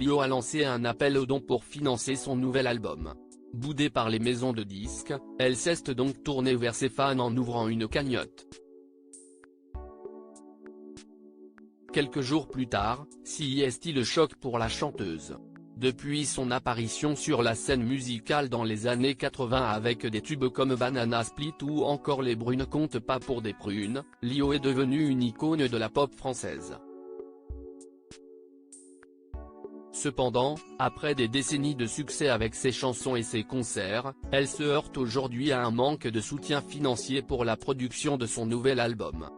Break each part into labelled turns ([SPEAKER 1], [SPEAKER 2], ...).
[SPEAKER 1] Lio a lancé un appel aux dons pour financer son nouvel album. Boudée par les maisons de disques, elle s'est donc tournée vers ses fans en ouvrant une cagnotte. Quelques jours plus tard, CIST le choc pour la chanteuse. Depuis son apparition sur la scène musicale dans les années 80 avec des tubes comme Banana Split ou encore Les Brunes comptent pas pour des prunes, Lio est devenue une icône de la pop française. Cependant, après des décennies de succès avec ses chansons et ses concerts, elle se heurte aujourd'hui à un manque de soutien financier pour la production de son nouvel album.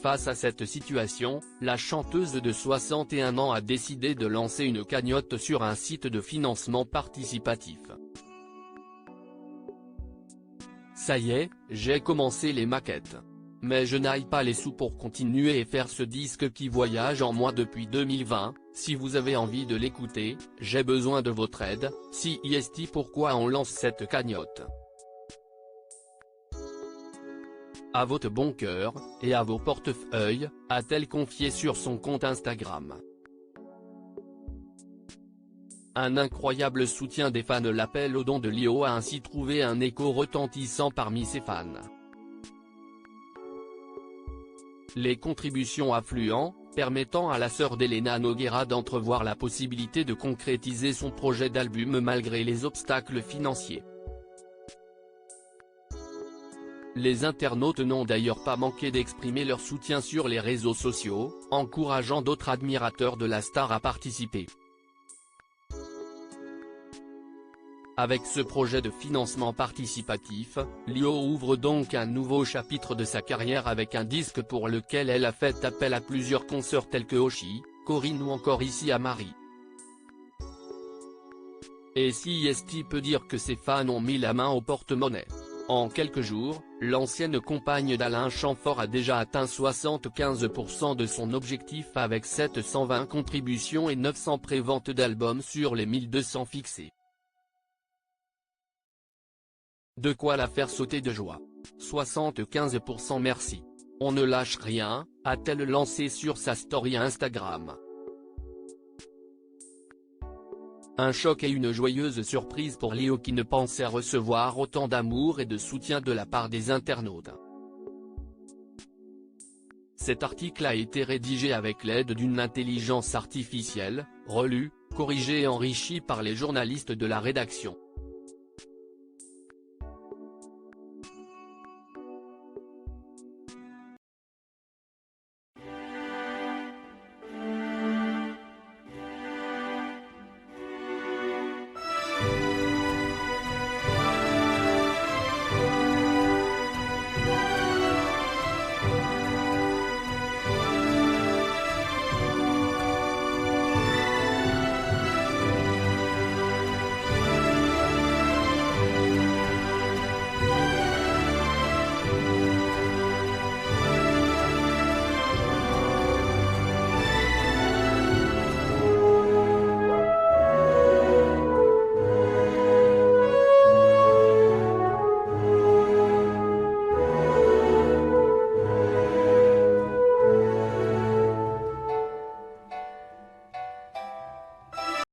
[SPEAKER 1] Face à cette situation, la chanteuse de 61 ans a décidé de lancer une cagnotte sur un site de financement participatif. Ça y est, j'ai commencé les maquettes. Mais je n'aille pas les sous pour continuer et faire ce disque qui voyage en moi depuis 2020, si vous avez envie de l'écouter, j'ai besoin de votre aide, CIST. Pourquoi on lance cette cagnotte? À votre bon cœur, et à vos portefeuilles, a-t-elle confié sur son compte Instagram. Un incroyable soutien des fans. L'appel aux dons de Lio a ainsi trouvé un écho retentissant parmi ses fans. Les contributions affluent, permettant à la sœur d'Elena Noguera d'entrevoir la possibilité de concrétiser son projet d'album malgré les obstacles financiers. Les internautes n'ont d'ailleurs pas manqué d'exprimer leur soutien sur les réseaux sociaux, encourageant d'autres admirateurs de la star à participer. Avec ce projet de financement participatif, Lio ouvre donc un nouveau chapitre de sa carrière avec un disque pour lequel elle a fait appel à plusieurs consoeurs tels que Oshi, Corinne ou encore Issy Amari. Et CIST peut dire que ses fans ont mis la main au porte-monnaie. En quelques jours, l'ancienne compagne d'Alain Chamfort a déjà atteint 75% de son objectif avec 720 contributions et 900 préventes d'albums sur les 1200 fixés. De quoi la faire sauter de joie. 75% merci. On ne lâche rien, a-t-elle lancé sur sa story Instagram. Un choc et une joyeuse surprise pour Lio qui ne pensait recevoir autant d'amour et de soutien de la part des internautes. Cet article a été rédigé avec l'aide d'une intelligence artificielle, relu, corrigé et enrichi par les journalistes de la rédaction.